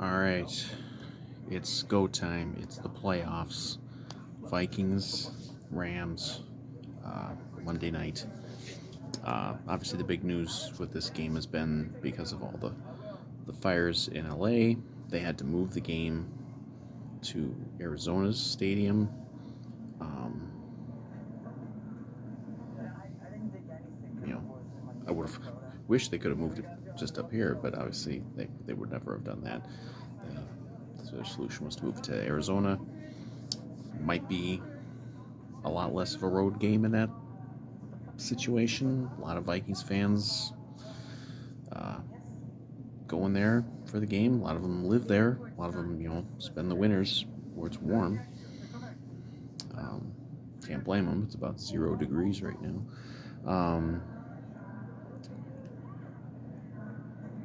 All right, it's go time. It's the playoffs. Vikings, Rams, uh, Monday night. Obviously, the big news with this game has been because of all the fires in LA. They had to move the game to Arizona's stadium. Um, you know, I would have wished they could have moved it just up here, but obviously they would never have done that. So their solution was to move to Arizona. Might be a lot less of a road game in that situation. A lot of Vikings fans uh, going there for the game. A lot of them live there. A lot of them, spend the winters where it's warm. Um, can't blame them. It's about 0 degrees right now.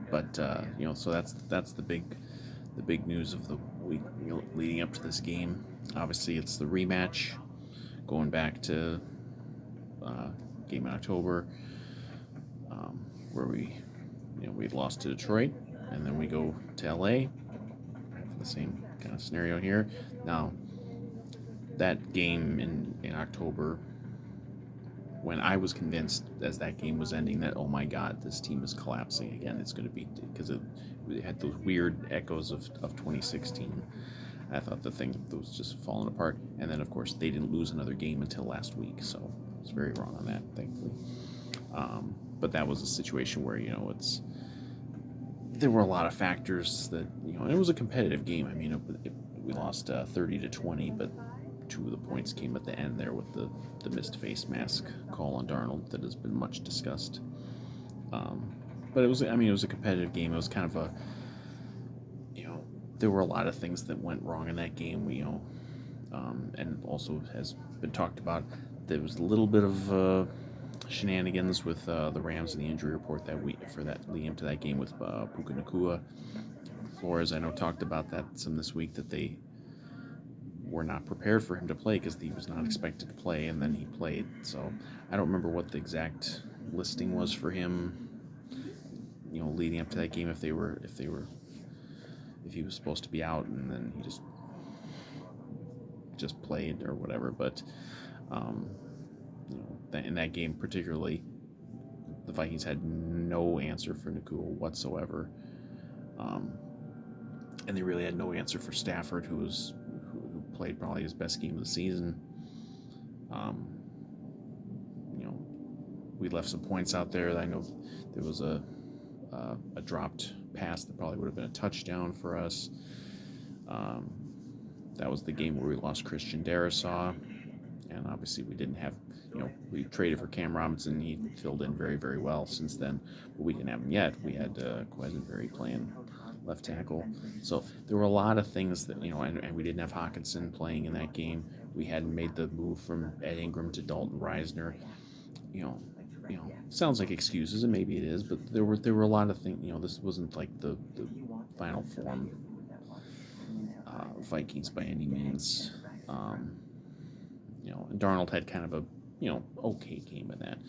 But so that's the big news of the week leading up to this game. Obviously, it's the rematch, going back to game in October, where we'd lost to Detroit, and then we go to LA for the same kind of scenario here. Now, that game in October, when I was convinced as that game was ending that, oh my God, this team is collapsing again. It's going to be because it had those weird echoes of 2016. I thought the thing was just falling apart. And then, of course, they didn't lose another game until last week. So I was very wrong on that, thankfully. But that was a situation where, there were a lot of factors that, and it was a competitive game. I mean, we lost 30-20, but two of the points came at the end there with the missed face mask call on Darnold that has been much discussed. But it was a competitive game. It was kind of there were a lot of things that went wrong in that game. And also has been talked about. There was a little bit of shenanigans with the Rams and the injury report that week for that leading to that game with Puka Nacua. Flores, I know, talked about that some this week, that they were not prepared for him to play because he was not expected to play, and then he played. So I don't remember what the exact listing was for him, leading up to that game, if he was supposed to be out and then he just played or whatever. But in that game particularly, the Vikings had no answer for Nacua whatsoever, and they really had no answer for Stafford, who played probably his best game of the season. We left some points out there. I know there was a dropped pass that probably would have been a touchdown for us. That was the game where we lost Christian Darrisaw, and obviously we didn't have, we traded for Cam Robinson. He filled in very, very well since then, but we didn't have him yet. We had Quesenberry playing left tackle. So there were a lot of things that, and we didn't have Hawkinson playing in that game. We hadn't made the move from Ed Ingram to Dalton Reisner. Sounds like excuses, and maybe it is, but there were a lot of things. This wasn't like the final form Vikings by any means. And Darnold had kind of a okay game in that,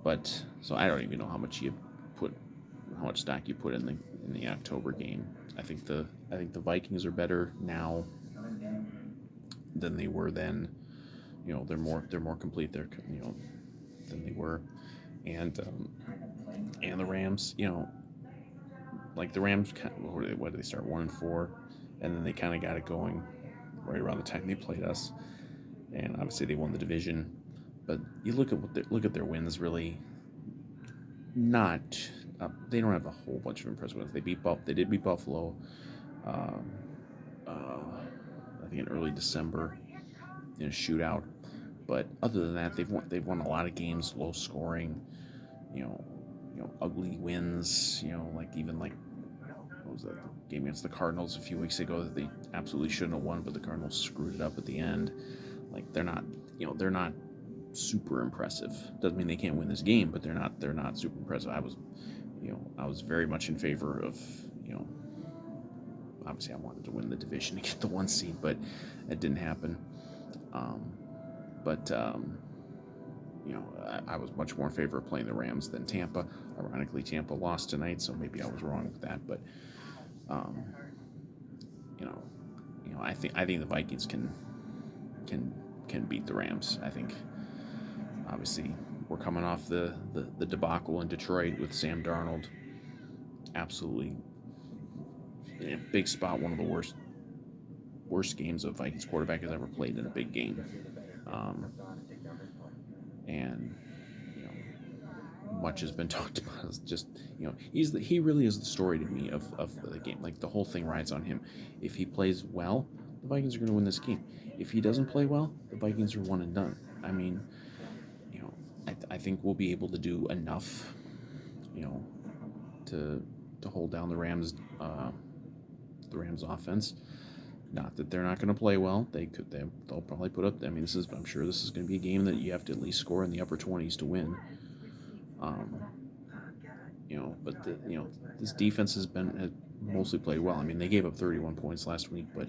but so I don't even know how much stock you put in the October game. I think the Vikings are better now than they were then. They're more complete. They're than they were, and the Rams. Like the Rams, what did they start 1-4, and then they kind of got it going right around the time they played us, and obviously they won the division. But you look at their wins, really not. They don't have a whole bunch of impressive wins. They did beat Buffalo. I think in early December in a shootout. But other than that, they've won a lot of games, low scoring, ugly wins. What was that, the game against the Cardinals a few weeks ago that they absolutely shouldn't have won, but the Cardinals screwed it up at the end. Like they're not super impressive. Doesn't mean they can't win this game, but they're not super impressive. I was very much in favor of, obviously I wanted to win the division to get the 1 seed, but it didn't happen. I was much more in favor of playing the Rams than Tampa. Ironically, Tampa lost tonight, so maybe I was wrong with that. But you know, I think the Vikings can beat the Rams. I think obviously we're coming off the debacle in Detroit with Sam Darnold. Absolutely, in a big spot. One of the worst games a Vikings quarterback has ever played in a big game. Um, and you know, much has been talked about. It's just he really is the story to me of the game. Like the whole thing rides on him. If he plays well, the Vikings are going to win this game. If he doesn't play well, the Vikings are one and done. I mean, you know, I think we'll be able to do enough, you know, to hold down the Rams offense. Not that they're not going to play well. They'll probably put up. I mean, I'm sure this is going to be a game that you have to at least score in the upper 20s to win. But this defense has mostly played well. I mean, they gave up 31 points last week, but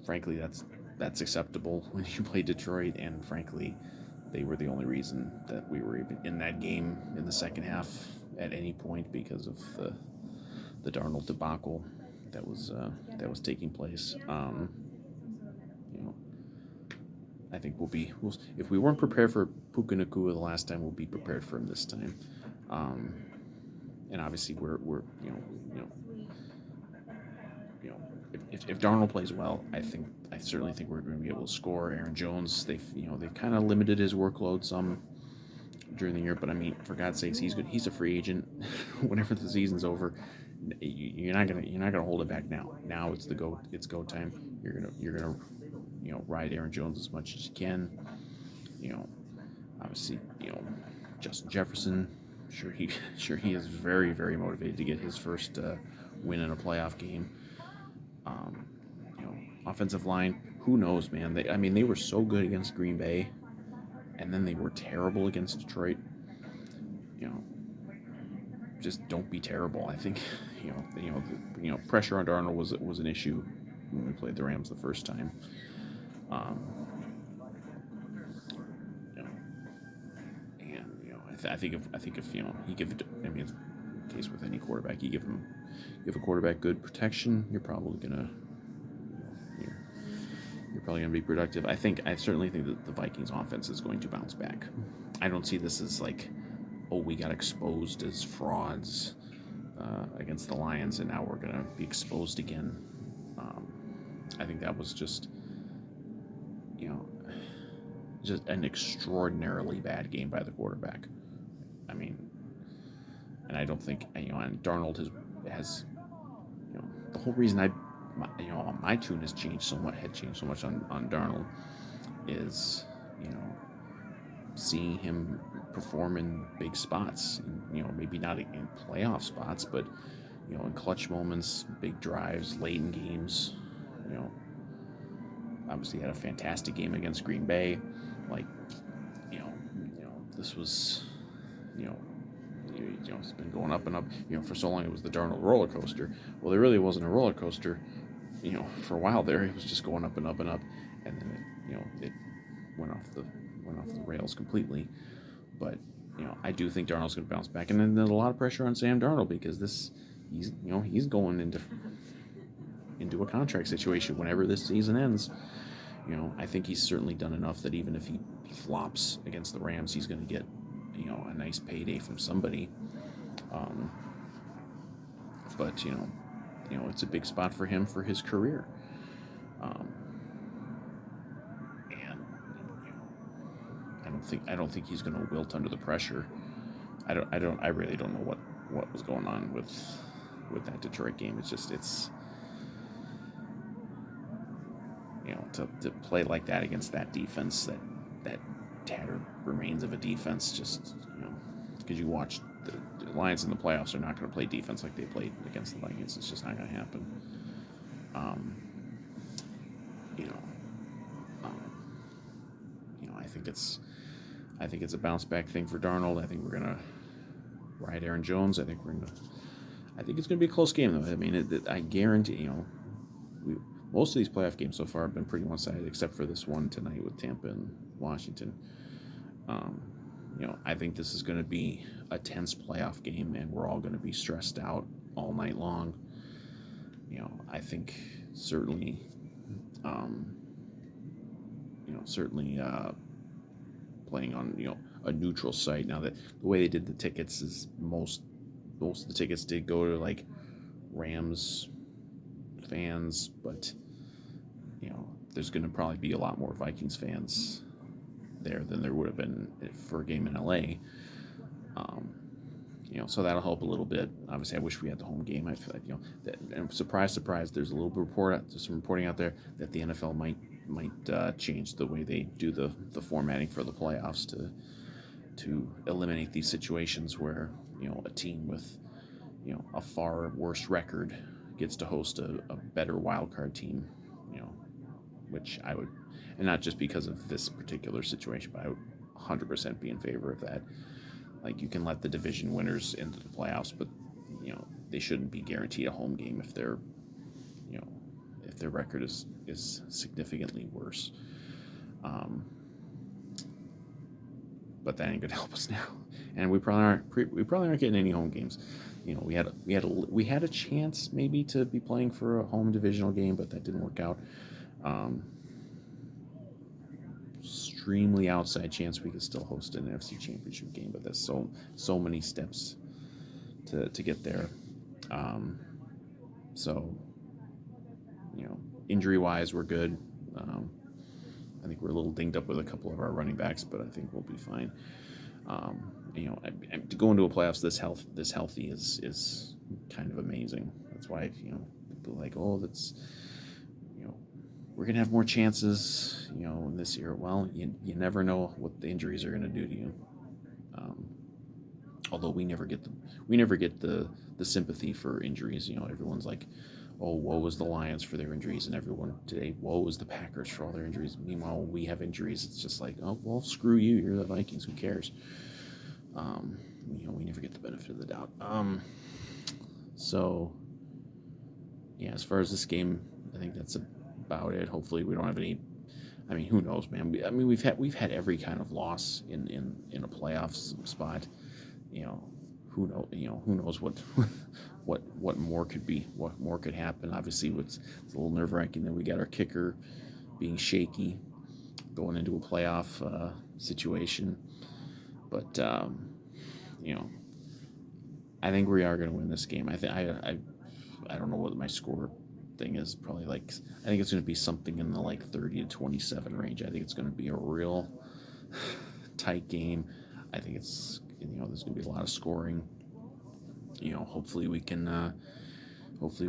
frankly, that's acceptable when you play Detroit. And frankly, they were the only reason that we were even in that game in the second half at any point because of the Darnold debacle that was taking place. I think if we weren't prepared for Puka Nacua the last time, we'll be prepared for him this time. And obviously, we're if Darnold plays well, I certainly think we're going to be able to score. Aaron Jones, they've kind of limited his workload some during the year, but I mean, for God's sakes, he's good. He's a free agent. Whenever the season's over, you're not gonna hold it back now. Now it's go time. You're gonna ride Aaron Jones as much as you can. Obviously, Justin Jefferson. Sure he is very, very motivated to get his first win in a playoff game. Offensive line, who knows, man? They were so good against Green Bay, and then they were terrible against Detroit. Just don't be terrible. I think pressure on Darnold was an issue when we played the Rams the first time. I think if you give in case with any quarterback, you give a quarterback good protection, you're probably gonna be productive. I certainly think that the Vikings offense is going to bounce back. I don't see this as like, oh, we got exposed as frauds against the Lions, and now we're going to be exposed again. I think that was just an extraordinarily bad game by the quarterback. I mean, and I don't think and Darnold has the whole reason my tune had changed so much on Darnold is seeing him perform in big spots, maybe not in playoff spots, but in clutch moments, big drives, late in games. Obviously had a fantastic game against Green Bay. Like, this was, it's been going up and up. For so long it was the Darnold roller coaster. Well, there really wasn't a roller coaster. For a while there, it was just going up and up and up, and then it went off the rails completely. But I do think Darnold's going to bounce back, and then there's a lot of pressure on Sam Darnold because he's going into a contract situation whenever this season ends. I think he's certainly done enough that even if he flops against the Rams, he's going to get a nice payday from somebody. But it's a big spot for him for his career. And I don't think he's going to wilt under the pressure. I really don't know what was going on with that Detroit game. It's to play like that against that defense, that tattered remains of a defense, just because you watch the Lions in the playoffs are not going to play defense like they played against the Vikings. It's just not going to happen. I think it's a bounce back thing for Darnold. I think we're gonna ride Aaron Jones. I think it's gonna be a close game though. I mean, I guarantee most of these playoff games so far have been pretty one-sided, except for this one tonight with Tampa and Washington. I think this is going to be a tense playoff game, and we're all going to be stressed out all night long. I think certainly, certainly playing on a neutral site. Now that the way they did the tickets is most of the tickets did go to like Rams fans, but there's going to probably be a lot more Vikings fans there than there would have been for a game in LA. So that'll help a little bit. Obviously, I wish we had the home game. I feel like and surprise, there's a little bit some reporting out there that the NFL might change the way they do the formatting for the playoffs to eliminate these situations where a team with a far worse record gets to host a better wild card team. Which I would, and not just because of this particular situation, but I would 100% be in favor of that. Like, you can let the division winners into the playoffs, but they shouldn't be guaranteed a home game if their record is significantly worse. But that ain't gonna help us now, and we probably aren't getting any home games. We had a chance maybe to be playing for a home divisional game, but that didn't work out. Extremely outside chance we could still host an NFC Championship game, but there's so many steps to get there. Injury wise, we're good. I think we're a little dinged up with a couple of our running backs, but I think we'll be fine. To go into a playoffs this healthy is kind of amazing. That's why people are like, oh, that's we're gonna have more chances, in this year. Well, you never know what the injuries are gonna do to you. Although we never get the sympathy for injuries. Everyone's like, oh, woe is the Lions for their injuries, and everyone today, woe is the Packers for all their injuries. Meanwhile, we have injuries. It's just like, oh, well, screw you. You're the Vikings. Who cares? We never get the benefit of the doubt. As far as this game, I think that's about it. Hopefully, we don't have any. I mean, who knows, man? We've had every kind of loss in a playoff spot. Who knows what more could be, what more could happen. Obviously, it's a little nerve-wracking that we got our kicker being shaky going into a playoff situation. But I think we are going to win this game. I don't know what my score thing is. Probably I think it's going to be something in the 30-27 range. I think it's going to be a real tight game. I think it's there's going to be a lot of scoring. Hopefully we can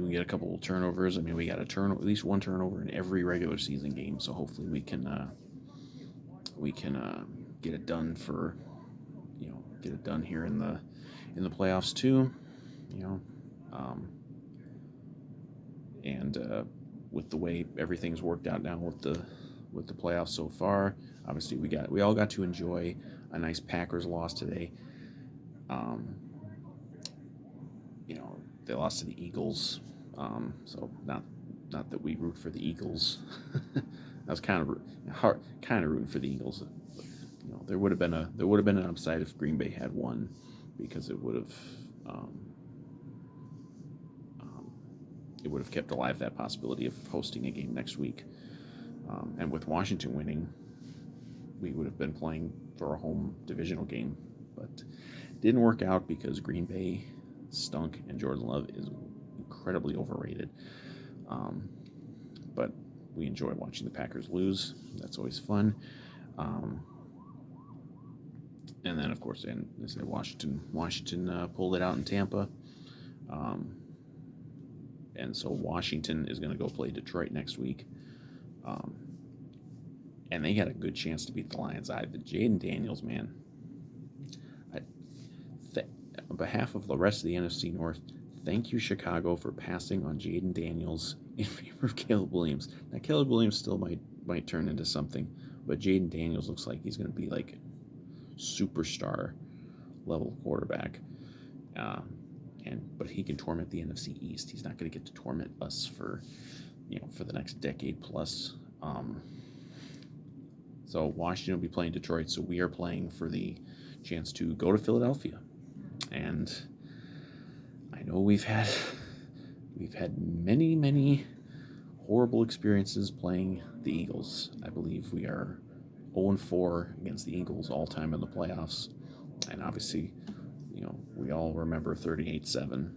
get a couple of turnovers. I mean, we got at least one turnover in every regular season game, so hopefully we can get it done here in the playoffs too. With the way everything's worked out now with the playoffs so far, obviously we all got to enjoy a nice Packers loss today. They lost to the Eagles, so not that we root for the Eagles. I was kind of rooting for the Eagles. But, there would have been an upside if Green Bay had won, because it would have kept alive that possibility of hosting a game next week. And with Washington winning, we would have been playing for a home divisional game, but didn't work out because Green Bay stunk and Jordan Love is incredibly overrated. But we enjoy watching the Packers lose. That's always fun. And then, of course, Washington pulled it out in Tampa. And so Washington is going to go play Detroit next week. And they got a good chance to beat the Lions. The Jaden Daniels, man. On behalf of the rest of the NFC North, thank you, Chicago, for passing on Jaden Daniels in favor of Caleb Williams. Now, Caleb Williams still might turn into something, but Jaden Daniels looks like he's going to be like superstar level quarterback. But he can torment the NFC East. He's not going to get to torment us for the next decade plus. So Washington will be playing Detroit. So we are playing for the chance to go to Philadelphia. And I know we've had many, many horrible experiences playing the Eagles. I believe we are 0-4 against the Eagles all time in the playoffs, and obviously, we all remember 38-7.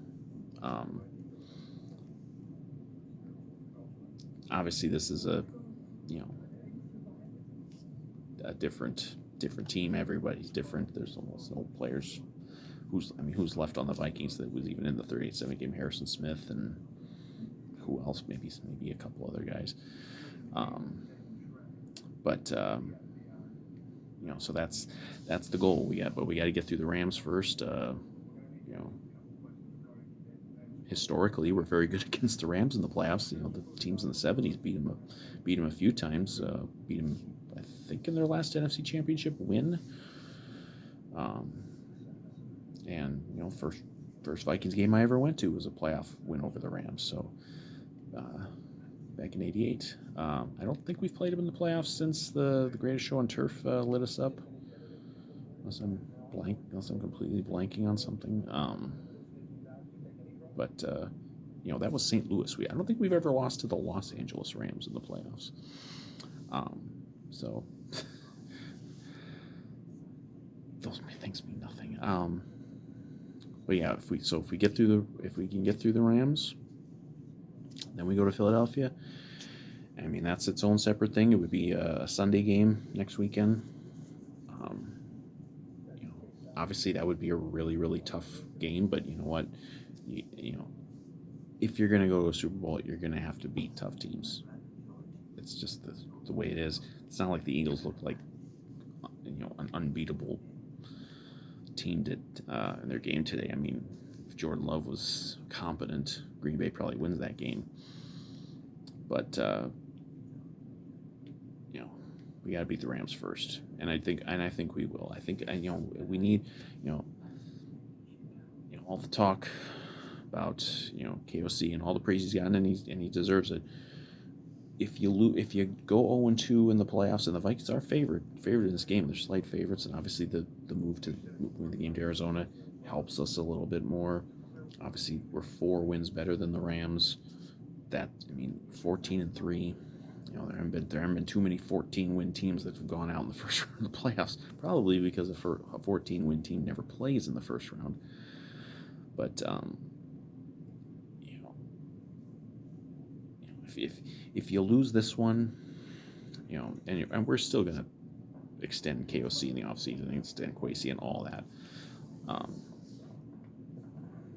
Obviously, this is a different team. Everybody's different. There's almost no players. Who's left on the Vikings that was even in the 38-7 game? Harrison Smith and who else? Maybe a couple other guys. So that's the goal we got. But we got to get through the Rams first. Historically, we're very good against the Rams in the playoffs. The teams in the 70s beat them a few times. Beat them, I think, in their last NFC Championship win. And first Vikings game I ever went to was a playoff win over the Rams. So back in '88. I don't think we've played them in the playoffs since the Greatest Show on Turf lit us up. Unless I'm completely blanking on something. But that was St. Louis. I don't think we've ever lost to the Los Angeles Rams in the playoffs. So those things mean nothing. But yeah, if we can get through the Rams, then we go to Philadelphia. I mean, that's its own separate thing. It would be a Sunday game next weekend. Obviously that would be a really, really tough game. But you know what? If you're going to go to a Super Bowl, you're going to have to beat tough teams. It's just the way it is. It's not like the Eagles look like an unbeatable team did in their game today. I mean, if Jordan Love was competent, Green Bay probably wins that game. But we got to beat the Rams first, and I think we will. I think we need all the talk about KOC and all the praise he's gotten, and he deserves it. If you go 0-2 in the playoffs, and the Vikings are favored in this game, they're slight favorites, and obviously the move to win the game to Arizona helps us a little bit more. Obviously, we're 4 wins better than the Rams. 14-3. There haven't been too many 14-win teams that have gone out in the first round of the playoffs. Probably because a 14-win team never plays in the first round. But if you lose this one, and we're still gonna extend KOC in the offseason and extend Kwesi and all that.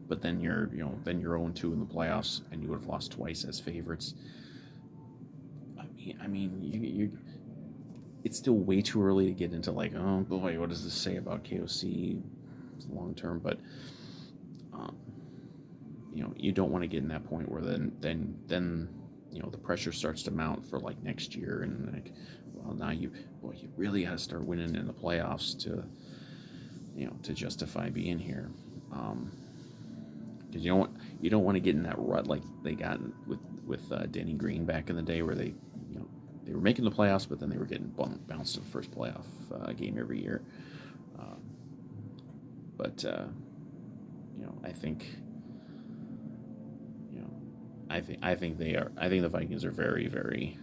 But then you're 0-2 in the playoffs, and you would have lost twice as favorites. I mean, it's still way too early to get into like, oh boy, what does this say about KOC long term? But you don't want to get in that point where then the pressure starts to mount for like next year, and like, well, now you really got to start winning in the playoffs to justify being here. Because you don't want to get in that rut like they got with Denny Green back in the day, where they were making the playoffs, but then they were getting bounced in the first playoff game every year. I think the Vikings are very, very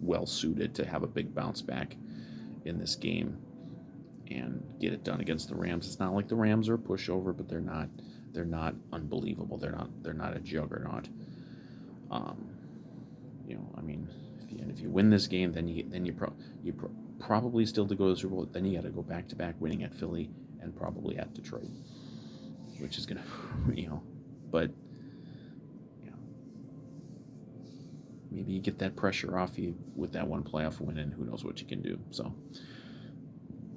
well suited to have a big bounce back in this game and get it done against the Rams. It's not like the Rams are a pushover, but they're not unbelievable. They're not a juggernaut. If you win this game, then you probably still to go to the Super Bowl. Then you got to go back to back, winning at Philly and probably at Detroit, which is gonna but maybe you get that pressure off you with that one playoff win, and who knows what you can do. So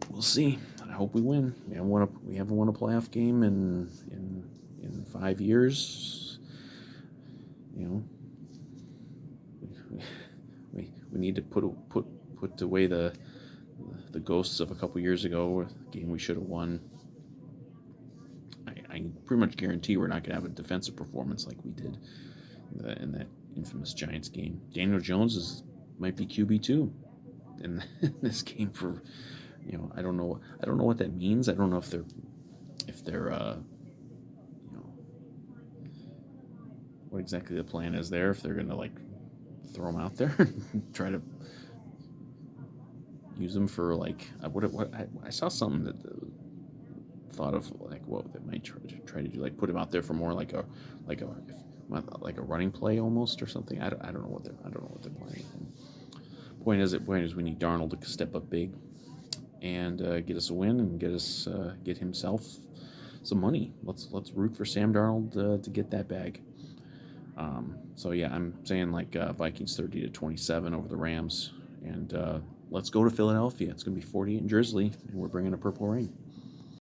we'll see. I hope we win. We haven't won a playoff game in 5 years. We need to put away the ghosts of a couple years ago, a game we should have won. I pretty much guarantee we're not going to have a defensive performance like we did in that infamous Giants game. Daniel Jones might be QB2 in this game for, I don't know what that means. I don't know if they're what exactly the plan is there. If they're gonna like throw him out there and try to use him for like what I saw something that thought of like what they might try to do, like put him out there for more like a like a running play almost or something. I don't know what they're planning. Point is we need Darnold to step up big and get us a win and get himself some money. Let's root for Sam Darnold to get that bag. So yeah, I'm saying like Vikings 30-27 over the Rams, and let's go to Philadelphia. It's gonna be 40 and drizzly, and we're bringing a purple rain.